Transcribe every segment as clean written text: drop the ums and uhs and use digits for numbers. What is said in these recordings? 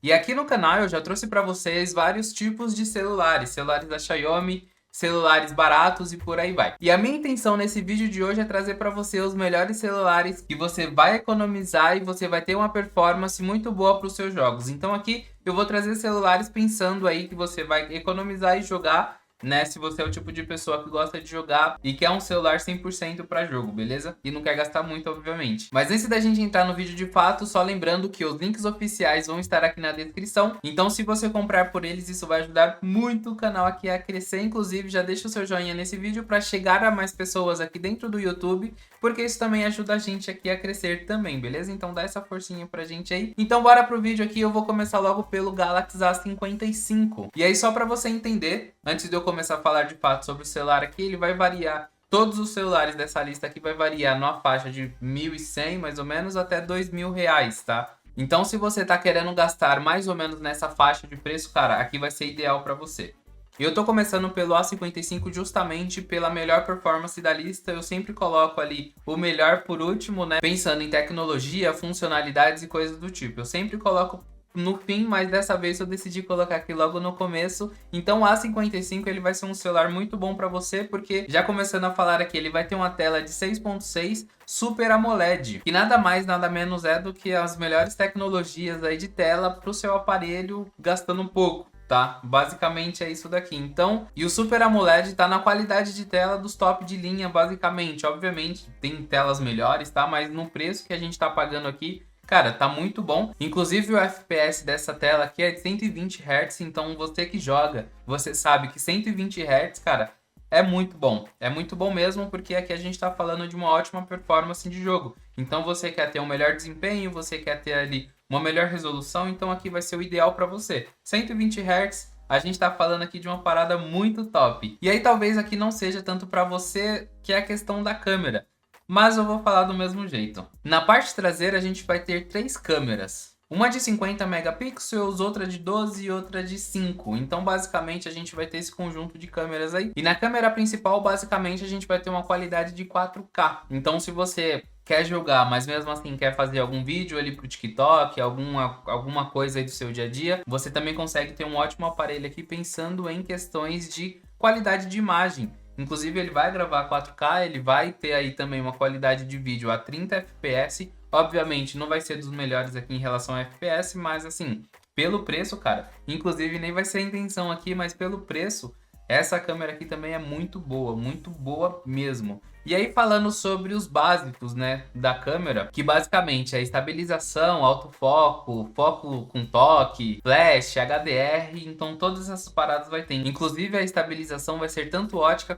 E aqui no canal eu já trouxe para vocês vários tipos de celulares, celulares da Xiaomi, celulares baratos e por aí vai. E a minha intenção nesse vídeo de hoje é trazer para você os melhores celulares que você vai economizar e você vai ter uma performance muito boa para os seus jogos. Então aqui eu vou trazer celulares pensando aí que você vai economizar e jogar, né, se você é o tipo de pessoa que gosta de jogar e quer um celular 100% para jogo, beleza? E não quer gastar muito, obviamente. Mas antes da gente entrar no vídeo de fato, só lembrando que os links oficiais vão estar aqui na descrição. Então se você comprar por eles, isso vai ajudar muito o canal aqui a crescer. Inclusive, já deixa o seu joinha nesse vídeo para chegar a mais pessoas aqui dentro do YouTube, porque isso também ajuda a gente aqui a crescer também, beleza? Então dá essa forcinha pra gente aí. Então bora pro vídeo aqui, eu vou começar logo pelo Galaxy A55. E aí só pra você entender, antes de eu começar a falar de fato sobre o celular aqui, ele vai variar. Todos os celulares dessa lista aqui vai variar numa faixa de 1.100 mais ou menos até R$ 2.000, tá? Então se você tá querendo gastar mais ou menos nessa faixa de preço, cara, aqui vai ser ideal pra você. Eu tô começando pelo A55 justamente pela melhor performance da lista. Eu sempre coloco ali o melhor por último, né? Pensando em tecnologia, funcionalidades e coisas do tipo. Eu sempre coloco no fim, mas dessa vez eu decidi colocar aqui logo no começo. Então o A55 ele vai ser um celular muito bom para você, porque já começando a falar aqui, ele vai ter uma tela de 6.6 Super AMOLED, que nada mais nada menos é do que as melhores tecnologias aí de tela para o seu aparelho gastando um pouco. Tá? Basicamente é isso daqui. Então, e o Super AMOLED tá na qualidade de tela dos top de linha, basicamente. Obviamente, tem telas melhores, tá? Mas no preço que a gente tá pagando aqui, cara, tá muito bom. Inclusive o FPS dessa tela aqui é de 120 Hz, então você que joga, você sabe que 120 Hz, cara, é muito bom. É muito bom mesmo, porque aqui a gente tá falando de uma ótima performance de jogo. Então você quer ter um melhor desempenho, você quer ter ali uma melhor resolução, então aqui vai ser o ideal para você. 120 Hz, a gente tá falando aqui de uma parada muito top. E aí talvez aqui não seja tanto para você, que é a questão da câmera, mas eu vou falar do mesmo jeito. Na parte traseira a gente vai ter 3 câmeras. Uma de 50 megapixels, outra de 12 e outra de 5. Então, basicamente, a gente vai ter esse conjunto de câmeras aí. E na câmera principal, basicamente, a gente vai ter uma qualidade de 4K. Então, se você quer jogar, mas mesmo assim quer fazer algum vídeo ali pro TikTok, alguma coisa aí do seu dia a dia, você também consegue ter um ótimo aparelho aqui pensando em questões de qualidade de imagem. Inclusive ele vai gravar 4K, ele vai ter aí também uma qualidade de vídeo a 30 FPS. Obviamente não vai ser dos melhores aqui em relação a FPS, mas assim, pelo preço, cara, inclusive nem vai ser a intenção aqui, mas pelo preço, essa câmera aqui também é muito boa mesmo. E aí falando sobre os básicos, né, da câmera, que basicamente é estabilização, autofoco, foco com toque, flash, HDR, então todas essas paradas vai ter. Inclusive a estabilização vai ser tanto ótica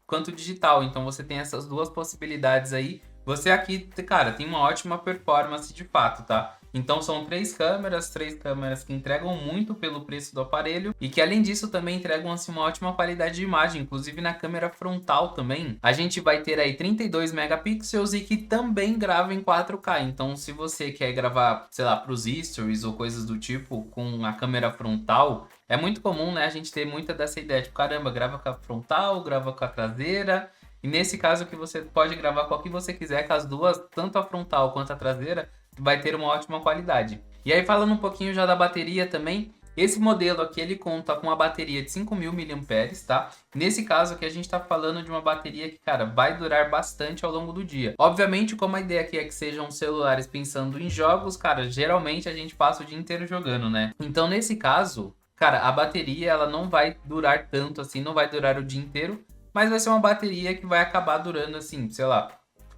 quanto digital, então você tem essas duas possibilidades aí. Você aqui, cara, tem uma ótima performance de fato, tá? Então são 3 câmeras que entregam muito pelo preço do aparelho e que além disso também entregam assim, uma ótima qualidade de imagem. Inclusive na câmera frontal também, a gente vai ter aí 32 megapixels e que também grava em 4K. Então se você quer gravar, sei lá, para os stories ou coisas do tipo com a câmera frontal, é muito comum, né, a gente ter muita dessa ideia, tipo, caramba, grava com a frontal, grava com a traseira. E nesse caso que você pode gravar com o que você quiser, com as duas, tanto a frontal quanto a traseira, vai ter uma ótima qualidade. E aí falando um pouquinho já da bateria também, esse modelo aqui ele conta com uma bateria de 5.000 mAh, tá? Nesse caso aqui a gente tá falando de uma bateria que, cara, vai durar bastante ao longo do dia. Obviamente, como a ideia aqui é que sejam celulares pensando em jogos, cara, geralmente a gente passa o dia inteiro jogando, né? Então nesse caso, cara, a bateria ela não vai durar tanto assim, não vai durar o dia inteiro, mas vai ser uma bateria que vai acabar durando assim, sei lá,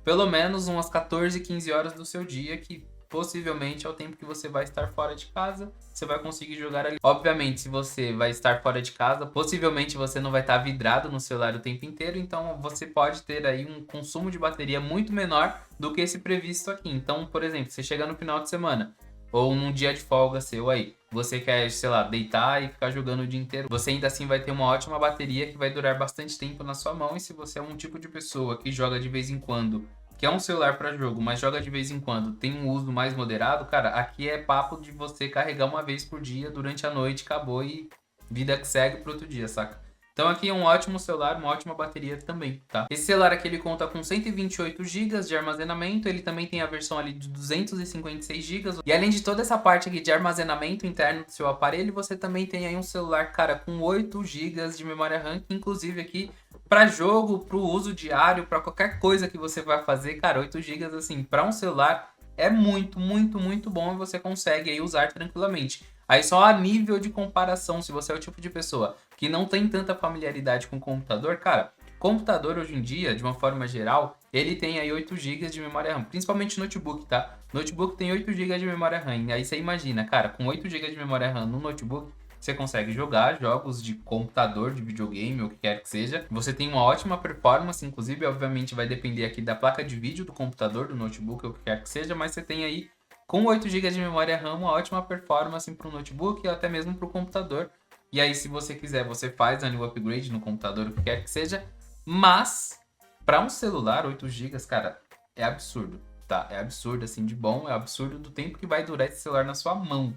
pelo menos umas 14, 15 horas do seu dia, que possivelmente é o tempo que você vai estar fora de casa, você vai conseguir jogar ali. Obviamente, se você vai estar fora de casa, possivelmente você não vai estar vidrado no celular o tempo inteiro, então você pode ter aí um consumo de bateria muito menor do que esse previsto aqui. Então, por exemplo, você chega no final de semana, ou num dia de folga seu aí, você quer, sei lá, deitar e ficar jogando o dia inteiro, você ainda assim vai ter uma ótima bateria que vai durar bastante tempo na sua mão. E se você é um tipo de pessoa que joga de vez em quando, que é um celular para jogo, mas joga de vez em quando, tem um uso mais moderado, cara, aqui é papo de você carregar uma vez por dia durante a noite, acabou e vida que segue pro outro dia, saca? Então aqui é um ótimo celular, uma ótima bateria também, tá? Esse celular aqui ele conta com 128 GB de armazenamento, ele também tem a versão ali de 256 GB. E além de toda essa parte aqui de armazenamento interno do seu aparelho, você também tem aí um celular, cara, com 8 GB de memória RAM, que inclusive aqui para jogo, para o uso diário, para qualquer coisa que você vai fazer, cara, 8 GB assim, para um celular é muito, muito, muito bom e você consegue aí usar tranquilamente. Aí só a nível de comparação, se você é o tipo de pessoa que não tem tanta familiaridade com o computador, cara, computador hoje em dia, de uma forma geral, ele tem aí 8 GB de memória RAM, principalmente notebook, tá? Notebook tem 8 GB de memória RAM, aí você imagina, cara, com 8 GB de memória RAM no notebook, você consegue jogar jogos de computador, de videogame, ou o que quer que seja. Você tem uma ótima performance, inclusive, obviamente, vai depender aqui da placa de vídeo do computador, do notebook, ou o que quer que seja, mas você tem aí, com 8 GB de memória RAM, uma ótima performance para o notebook, ou até mesmo para o computador. E aí, se você quiser, você faz ali o upgrade no computador, o que quer que seja. Mas, para um celular, 8 GB, cara, é absurdo, tá? É absurdo, assim, de bom, é absurdo do tempo que vai durar esse celular na sua mão.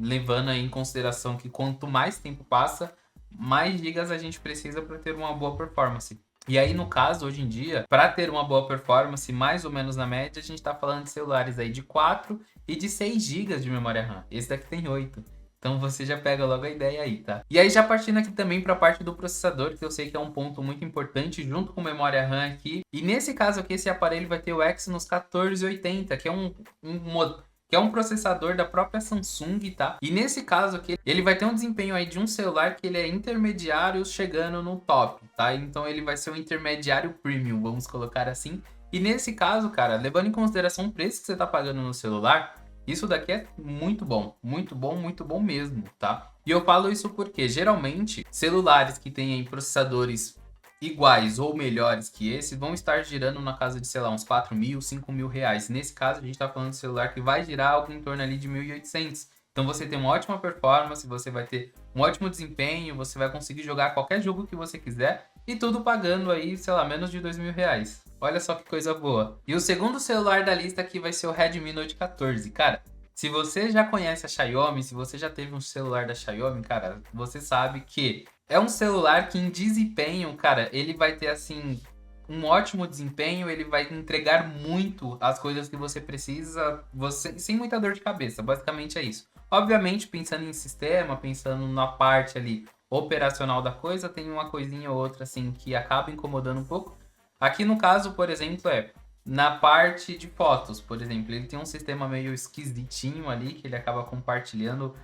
Levando aí em consideração que quanto mais tempo passa, mais gigas a gente precisa para ter uma boa performance. E aí, no caso, hoje em dia, para ter uma boa performance, mais ou menos na média, a gente está falando de celulares aí de 4 e de 6 GB de memória RAM. Esse daqui tem 8. Então você já pega logo a ideia aí, tá? E aí já partindo aqui também para a parte do processador, que eu sei que é um ponto muito importante, junto com memória RAM aqui. E nesse caso aqui, esse aparelho vai ter o Exynos 1480, que é um processador da própria Samsung, tá? E nesse caso aqui, ele vai ter um desempenho aí de um celular que ele é intermediário chegando no top, tá? Então ele vai ser um intermediário premium, vamos colocar assim. E nesse caso, cara, levando em consideração o preço que você tá pagando no celular, isso daqui é muito bom mesmo, tá? E eu falo isso porque, geralmente, celulares que têm processadores iguais ou melhores que esse vão estar girando na casa de, sei lá, uns 4 mil, 5 mil reais. Nesse caso, a gente está falando de celular que vai girar algo em torno ali de 1.800. Então você tem uma ótima performance, você vai ter um ótimo desempenho, você vai conseguir jogar qualquer jogo que você quiser e tudo pagando aí, sei lá, menos de 2 mil reais. Olha só que coisa boa. E o segundo celular da lista aqui vai ser o Redmi Note 14. Cara, se você já conhece a Xiaomi, se você já teve um celular da Xiaomi, cara, você sabe que é um celular que em desempenho, cara, ele vai ter assim um ótimo desempenho, ele vai entregar muito as coisas que você precisa, você sem muita dor de cabeça, basicamente é isso. Obviamente, pensando em sistema, pensando na parte ali operacional da coisa, tem uma coisinha ou outra assim que acaba incomodando um pouco. Aqui no caso, por exemplo, na parte de fotos, por exemplo, ele tem um sistema meio esquisitinho ali que ele acaba compartilhando.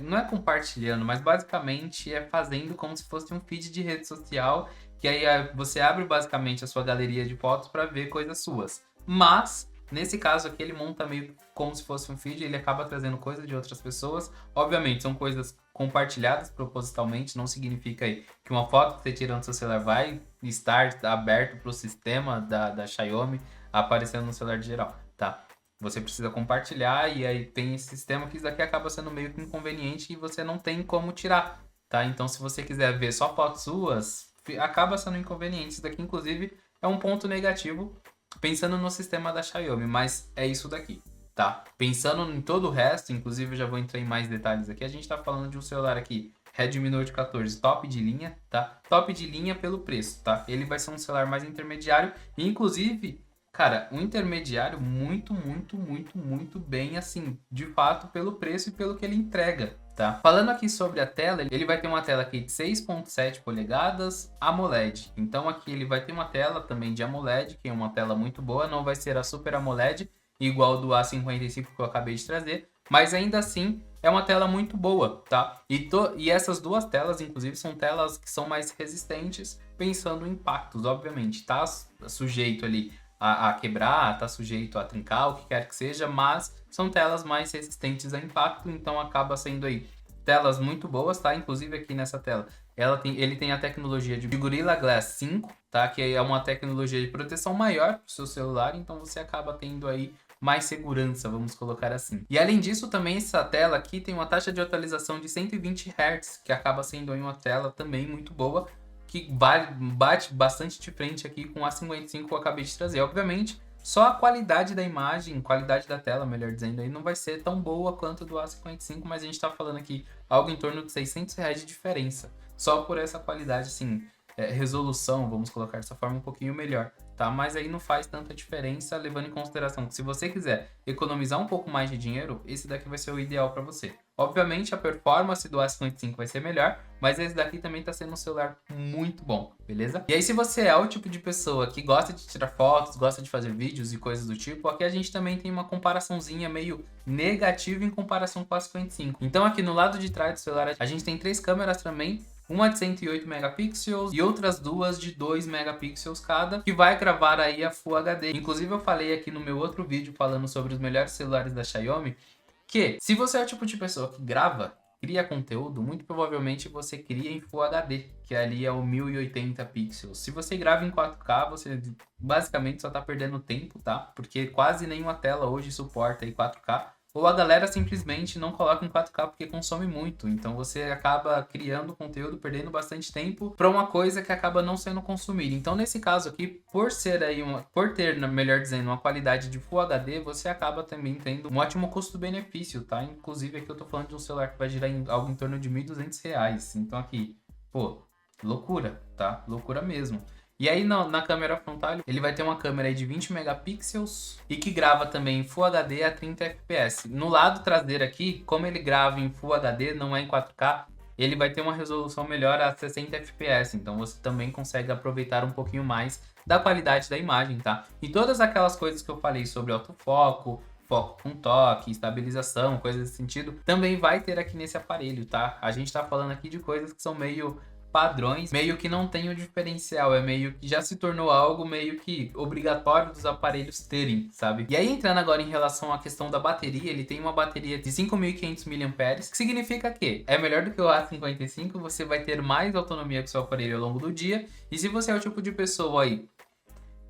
Não é compartilhando, mas basicamente é fazendo como se fosse um feed de rede social, que aí você abre basicamente a sua galeria de fotos para ver coisas suas. Mas, nesse caso aqui, ele monta meio como se fosse um feed, ele acaba trazendo coisas de outras pessoas. Obviamente, são coisas compartilhadas propositalmente, não significa aí que uma foto que você tira no seu celular vai estar aberto para o sistema da Xiaomi aparecendo no celular de geral, tá? Você precisa compartilhar e aí tem esse sistema que isso daqui acaba sendo meio que inconveniente e você não tem como tirar, tá? Então, se você quiser ver só fotos suas, acaba sendo inconveniente. Isso daqui, inclusive, é um ponto negativo pensando no sistema da Xiaomi, mas é isso daqui, tá? Pensando em todo o resto, inclusive eu já vou entrar em mais detalhes aqui, a gente tá falando de um celular aqui, Redmi Note 14, top de linha, tá? Top de linha pelo preço, tá? Ele vai ser um celular mais intermediário e, inclusive, cara, um intermediário muito bem, assim, de fato, pelo preço e pelo que ele entrega, tá? Falando aqui sobre a tela, ele vai ter uma tela aqui de 6.7 polegadas AMOLED. Então aqui ele vai ter uma tela também de AMOLED, que é uma tela muito boa, não vai ser a Super AMOLED, igual do A55 que eu acabei de trazer, mas ainda assim é uma tela muito boa, tá? E essas duas telas, inclusive, são telas que são mais resistentes, pensando em impactos, obviamente, tá sujeito ali a quebrar, tá sujeito a trincar, o que quer que seja, mas são telas mais resistentes a impacto, então acaba sendo aí telas muito boas, tá? Inclusive aqui nessa tela, ele tem a tecnologia de Gorilla Glass 5, tá? Que é uma tecnologia de proteção maior para o seu celular, então você acaba tendo aí mais segurança, vamos colocar assim. E além disso, também essa tela aqui tem uma taxa de atualização de 120 Hz, que acaba sendo aí uma tela também muito boa, que bate bastante de frente aqui com a A55 que eu acabei de trazer. Obviamente, Só a qualidade da imagem, qualidade da tela, melhor dizendo, aí não vai ser tão boa quanto do A55, mas a gente tá falando aqui algo em torno de R$600 de diferença. Só por essa qualidade, assim, resolução, vamos colocar dessa forma, um pouquinho melhor, tá? Mas aí não faz tanta diferença, levando em consideração que se você quiser economizar um pouco mais de dinheiro, esse daqui vai ser o ideal para você. Obviamente a performance do A55 vai ser melhor, mas esse daqui também tá sendo um celular muito bom, beleza? E aí se você é o tipo de pessoa que gosta de tirar fotos, gosta de fazer vídeos e coisas do tipo, aqui a gente também tem uma comparaçãozinha meio negativa em comparação com o A55. Então aqui no lado de trás do celular a gente tem 3 câmeras também, uma de 108 megapixels e outras duas de 2 megapixels cada, que vai gravar aí a Full HD. Inclusive eu falei aqui no meu outro vídeo falando sobre os melhores celulares da Xiaomi, que se você é o tipo de pessoa que grava, cria conteúdo, muito provavelmente você cria em Full HD, que ali é o 1080 pixels. Se você grava em 4K, você basicamente só tá perdendo tempo, tá? Porque quase nenhuma tela hoje suporta aí 4K. Ou a galera simplesmente não coloca em 4K porque consome muito. Então você acaba criando conteúdo, perdendo bastante tempo para uma coisa que acaba não sendo consumida. Então nesse caso aqui, por ser aí por ter, melhor dizendo, uma qualidade de Full HD, você acaba também tendo um ótimo custo-benefício, tá? Inclusive aqui eu tô falando de um celular que vai girar algo em torno de R$1.200. Então aqui, pô, loucura, tá? Loucura mesmo. E aí na câmera frontal ele vai ter uma câmera aí de 20 megapixels e que grava também em Full HD a 30 fps. No lado traseiro aqui, como ele grava em Full HD, não é em 4K, ele vai ter uma resolução melhor a 60 fps. Então você também consegue aproveitar um pouquinho mais da qualidade da imagem, tá? E todas aquelas coisas que eu falei sobre autofoco, foco com toque, estabilização, coisas desse sentido, também vai ter aqui nesse aparelho, tá? A gente tá falando aqui de coisas que são meio padrões, meio que não tem o diferencial, é meio que já se tornou algo meio que obrigatório dos aparelhos terem, sabe? E aí entrando agora em relação à questão da bateria, ele tem uma bateria de 5.500 mAh, que significa que é melhor do que o A55, você vai ter mais autonomia com seu aparelho ao longo do dia, e se você é o tipo de pessoa aí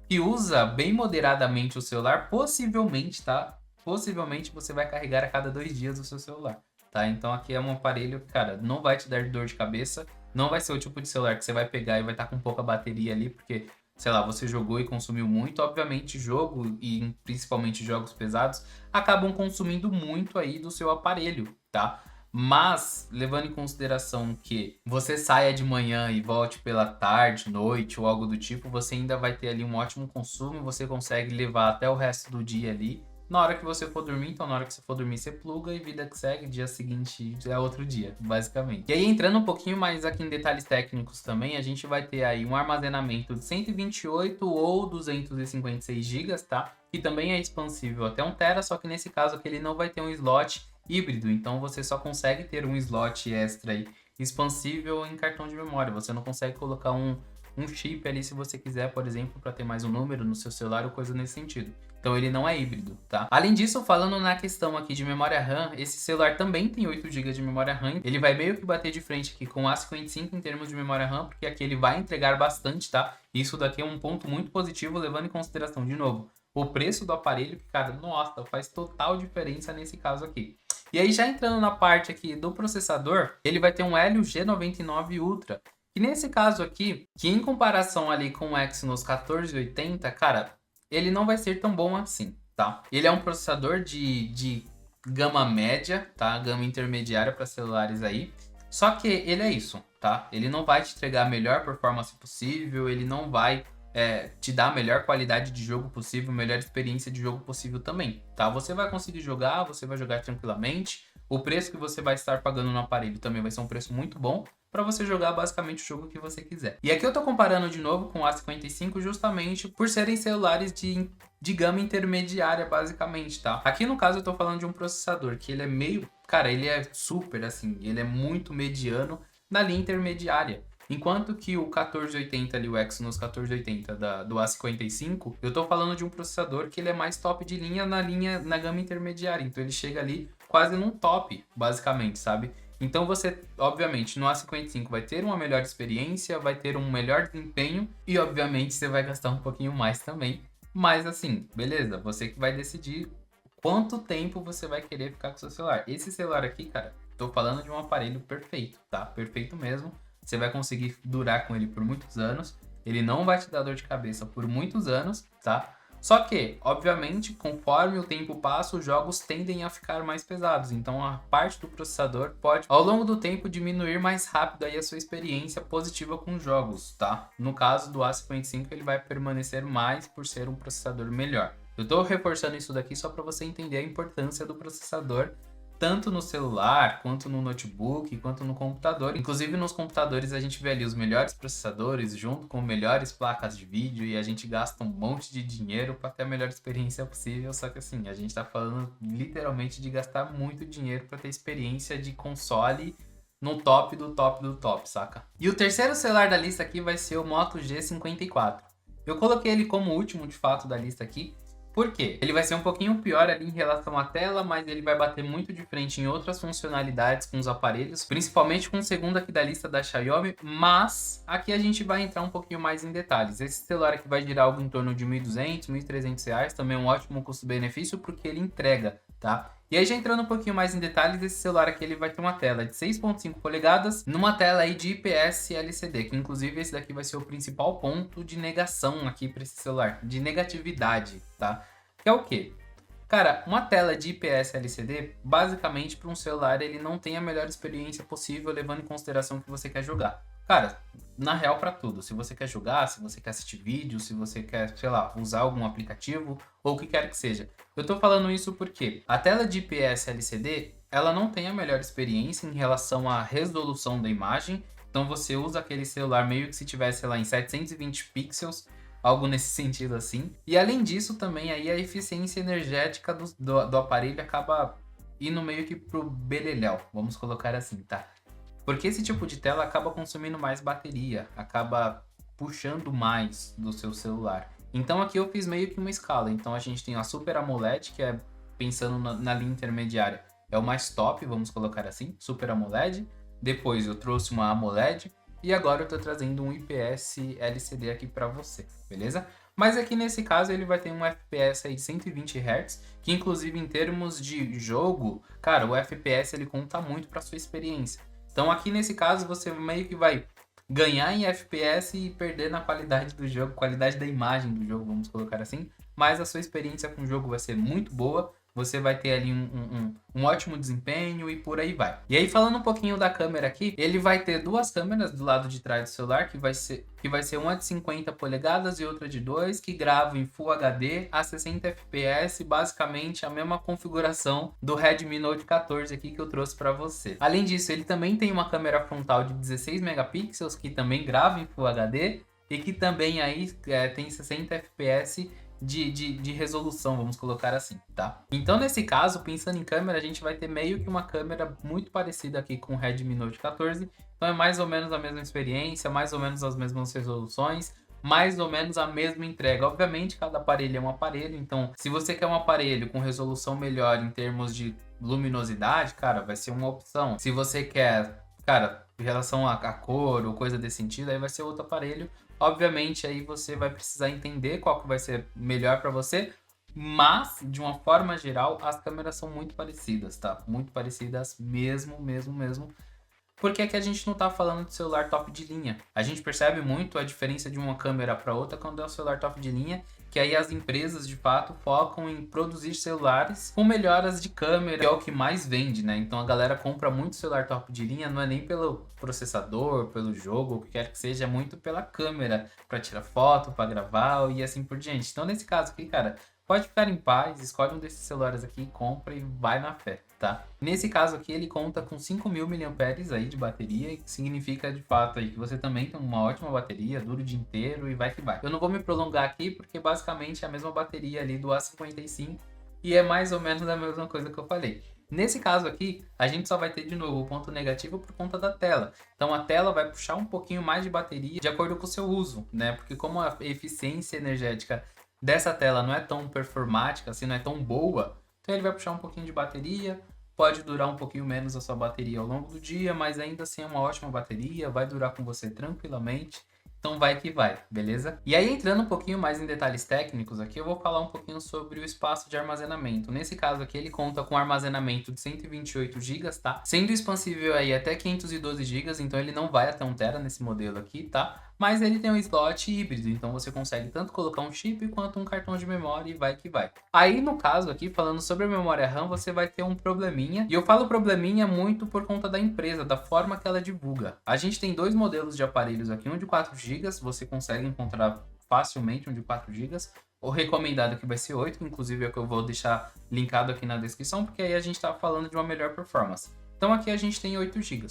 que usa bem moderadamente o celular, possivelmente, tá? Possivelmente você vai carregar a cada 2 dias o seu celular, tá? Então aqui é um aparelho que, cara, não vai te dar dor de cabeça, não vai ser o tipo de celular que você vai pegar e vai estar com pouca bateria ali, porque, sei lá, você jogou e consumiu muito. Obviamente, jogo e principalmente jogos pesados acabam consumindo muito aí do seu aparelho, tá? Mas, levando em consideração que você saia de manhã e volte pela tarde, noite ou algo do tipo, você ainda vai ter ali um ótimo consumo, você consegue levar até o resto do dia ali. Na hora que você for dormir, então na hora que você for dormir você pluga e vida que segue, dia seguinte é outro dia, basicamente. E aí entrando um pouquinho mais aqui em detalhes técnicos também, a gente vai ter aí um armazenamento de 128 ou 256 GB, tá? Que também é expansível até 1 TB, só que nesse caso aqui ele não vai ter um slot híbrido, então você só consegue ter um slot extra aí expansível em cartão de memória, você não consegue colocar um chip ali se você quiser, por exemplo, para ter mais um número no seu celular ou coisa nesse sentido. Então ele não é híbrido, tá? Além disso, falando na questão aqui de memória RAM, esse celular também tem 8 GB de memória RAM. Ele vai meio que bater de frente aqui com o A55 em termos de memória RAM, porque aqui ele vai entregar bastante, tá? Isso daqui é um ponto muito positivo, levando em consideração, de novo, o preço do aparelho, que, cara, nossa, faz total diferença nesse caso aqui. E aí, já entrando na parte aqui do processador, ele vai ter um Helio G99 Ultra, que nesse caso aqui, que em comparação ali com o Exynos 1480, cara, ele não vai ser tão bom assim, tá? Ele é um processador de gama média, tá? Gama intermediária para celulares aí. Só que ele é isso, tá? Ele não vai te entregar a melhor performance possível, ele não vai te dar a melhor qualidade de jogo possível, melhor experiência de jogo possível também, tá? Você vai conseguir jogar, você vai jogar tranquilamente. O preço que você vai estar pagando no aparelho também vai ser um preço muito bom para você jogar basicamente o jogo que você quiser. E aqui eu tô comparando de novo com o A55 justamente por serem celulares de gama intermediária basicamente, tá? Aqui no caso eu tô falando de um processador que ele é meio... Cara, ele é super assim, ele é muito mediano na linha intermediária. Enquanto que o 1480 ali, o Exynos 1480 do A55, eu tô falando de um processador que ele é mais top de linha na gama intermediária. Então ele chega ali quase num top, basicamente, sabe? Então você, obviamente, no A55 vai ter uma melhor experiência, vai ter um melhor desempenho e, obviamente, você vai gastar um pouquinho mais também. Mas assim, beleza, você que vai decidir quanto tempo você vai querer ficar com o seu celular. Esse celular aqui, cara, tô falando de um aparelho perfeito, tá? Perfeito mesmo. Você vai conseguir durar com ele por muitos anos. Ele não vai te dar dor de cabeça por muitos anos, tá? Só que, obviamente, conforme o tempo passa, os jogos tendem a ficar mais pesados. Então, a parte do processador pode, ao longo do tempo, diminuir mais rápido aí a sua experiência positiva com os jogos, tá? No caso do A55, ele vai permanecer mais por ser um processador melhor. Eu tô reforçando isso daqui só para você entender a importância do processador, tanto no celular, quanto no notebook, quanto no computador. Inclusive nos computadores a gente vê ali os melhores processadores junto com melhores placas de vídeo e a gente gasta um monte de dinheiro para ter a melhor experiência possível, só que assim, a gente tá falando literalmente de gastar muito dinheiro para ter experiência de console no top do top do top, saca? E o terceiro celular da lista aqui vai ser o Moto G54. Eu coloquei ele como último de fato da lista aqui, por quê? Ele vai ser um pouquinho pior ali em relação à tela, mas ele vai bater muito de frente em outras funcionalidades com os aparelhos, principalmente com o segundo aqui da lista da Xiaomi, mas aqui a gente vai entrar um pouquinho mais em detalhes. Esse celular aqui vai girar algo em torno de R$ 1.200, R$ 1.300, também um ótimo custo-benefício porque ele entrega, tá? E aí já entrando um pouquinho mais em detalhes, esse celular aqui ele vai ter uma tela de 6.5 polegadas, numa tela aí de IPS LCD, que inclusive esse daqui vai ser o principal ponto de negação aqui para esse celular, de negatividade, tá? Que é o quê? Cara, uma tela de IPS LCD, basicamente para um celular ele não tem a melhor experiência possível, levando em consideração que você quer jogar. Cara, na real para tudo, se você quer jogar, se você quer assistir vídeo, se você quer, sei lá, usar algum aplicativo ou o que quer que seja. Eu tô falando isso porque a tela de IPS LCD, ela não tem a melhor experiência em relação à resolução da imagem, então você usa aquele celular meio que se tivesse, sei lá, em 720 pixels, algo nesse sentido assim. E além disso também aí a eficiência energética do aparelho acaba indo meio que pro beleléu, vamos colocar assim, tá? Porque esse tipo de tela acaba consumindo mais bateria, acaba puxando mais do seu celular. Então aqui eu fiz meio que uma escala. Então a gente tem a Super AMOLED, que é, pensando na linha intermediária, é o mais top, vamos colocar assim, Super AMOLED. Depois eu trouxe uma AMOLED e agora eu tô trazendo um IPS LCD aqui para você, beleza? Mas aqui nesse caso ele vai ter um FPS aí de 120 Hz, que inclusive em termos de jogo, cara, o FPS ele conta muito para sua experiência. Então aqui nesse caso você meio que vai ganhar em FPS e perder na qualidade do jogo, qualidade da imagem do jogo, vamos colocar assim. Mas a sua experiência com o jogo vai ser muito boa, você vai ter ali um ótimo desempenho e por aí vai. E aí falando um pouquinho da câmera aqui, ele vai ter duas câmeras do lado de trás do celular, que vai ser uma de 50 polegadas e outra de 2, que gravam em Full HD a 60 fps, basicamente a mesma configuração do Redmi Note 14 aqui que eu trouxe para você. Além disso, ele também tem uma câmera frontal de 16 megapixels, que também grava em Full HD e que também aí tem 60 fps de resolução, vamos colocar assim, tá? Então, nesse caso, pensando em câmera, a gente vai ter meio que uma câmera muito parecida aqui com o Redmi Note 14. Então, é mais ou menos a mesma experiência, mais ou menos as mesmas resoluções, mais ou menos a mesma entrega. Obviamente, cada aparelho é um aparelho, então, se você quer um aparelho com resolução melhor em termos de luminosidade, cara, vai ser uma opção. Se você quer, cara, em relação à cor ou coisa desse sentido, aí vai ser outro aparelho. Obviamente, aí você vai precisar entender qual que vai ser melhor para você, mas, de uma forma geral, as câmeras são muito parecidas, tá? Muito parecidas mesmo. Porque aqui a gente não tá falando de celular top de linha. A gente percebe muito a diferença de uma câmera para outra quando é um celular top de linha, que aí as empresas, de fato, focam em produzir celulares com melhoras de câmera, que é o que mais vende, né? Então a galera compra muito celular top de linha, não é nem pelo processador, pelo jogo, o que quer que seja, é muito pela câmera, para tirar foto, para gravar e assim por diante. Então nesse caso aqui, cara, pode ficar em paz, escolhe um desses celulares aqui, compra e vai na fé, tá? Nesse caso aqui, ele conta com 5.000 mAh aí de bateria, que significa de fato aí que você também tem uma ótima bateria, dura o dia inteiro e vai que vai. Eu não vou me prolongar aqui porque basicamente é a mesma bateria ali do A55 e é mais ou menos a mesma coisa que eu falei. Nesse caso aqui, a gente só vai ter de novo o ponto negativo por conta da tela. Então a tela vai puxar um pouquinho mais de bateria de acordo com o seu uso, né? Porque como a eficiência energética dessa tela não é tão performática, assim, não é tão boa, então ele vai puxar um pouquinho de bateria, pode durar um pouquinho menos a sua bateria ao longo do dia, mas ainda assim é uma ótima bateria, vai durar com você tranquilamente, então vai que vai, beleza? E aí entrando um pouquinho mais em detalhes técnicos aqui, eu vou falar um pouquinho sobre o espaço de armazenamento. Nesse caso aqui ele conta com armazenamento de 128 GB, tá? Sendo expansível aí até 512 GB, então ele não vai até 1 TB nesse modelo aqui, tá? mas ele tem um slot híbrido, então você consegue tanto colocar um chip quanto um cartão de memória e vai que vai. Aí no caso aqui, falando sobre a memória RAM, você vai ter um probleminha, e eu falo probleminha muito por conta da empresa, da forma que ela divulga. A gente tem dois modelos de aparelhos aqui, um de 4 GB, você consegue encontrar facilmente um de 4 GB, o recomendado aqui vai ser 8, que inclusive é o que eu vou deixar linkado aqui na descrição, porque aí a gente tá falando de uma melhor performance. Então aqui a gente tem 8 GB.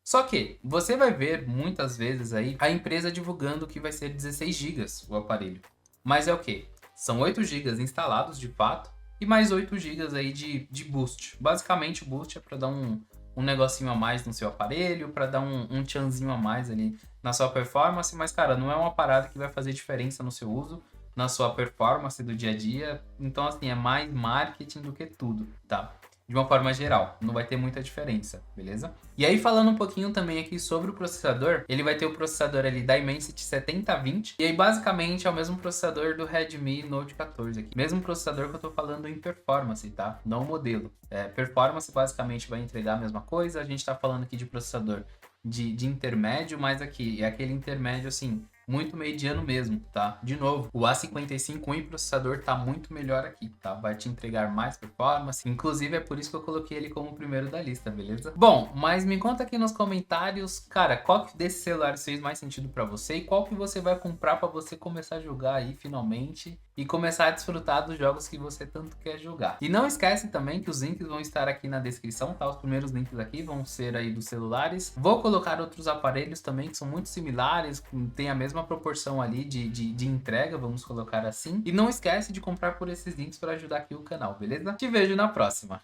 Só que você vai ver muitas vezes aí a empresa divulgando que vai ser 16 GB o aparelho. Mas é o que? São 8 GB instalados de fato e mais 8 GB aí de boost. Basicamente o boost é para dar um negocinho a mais no seu aparelho, para dar um tchanzinho a mais ali na sua performance. Mas cara, não é uma parada que vai fazer diferença no seu uso, na sua performance do dia a dia. Então assim, é mais marketing do que tudo, tá? De uma forma geral, não vai ter muita diferença, beleza? E aí falando um pouquinho também aqui sobre o processador, ele vai ter o processador ali da Dimensity 7020, e aí basicamente é o mesmo processador do Redmi Note 14 aqui. Mesmo processador que eu tô falando em performance, tá? Não o modelo. Performance basicamente vai entregar a mesma coisa, a gente tá falando aqui de processador de intermédio, mas aqui é aquele intermédio assim, muito mediano mesmo, tá? De novo, o A55 em processador tá muito melhor aqui, tá? Vai te entregar mais performance, inclusive é por isso que eu coloquei ele como o primeiro da lista, beleza? Bom, mas me conta aqui nos comentários, cara, qual que desses celulares fez mais sentido pra você e qual que você vai comprar pra você começar a jogar aí finalmente e começar a desfrutar dos jogos que você tanto quer jogar. E não esquece também que os links vão estar aqui na descrição, tá? Os primeiros links aqui vão ser aí dos celulares. Vou colocar outros aparelhos também que são muito similares, tem a mesma proporção ali de entrega, vamos colocar assim. E não esquece de comprar por esses links para ajudar aqui o canal, beleza? Te vejo na próxima!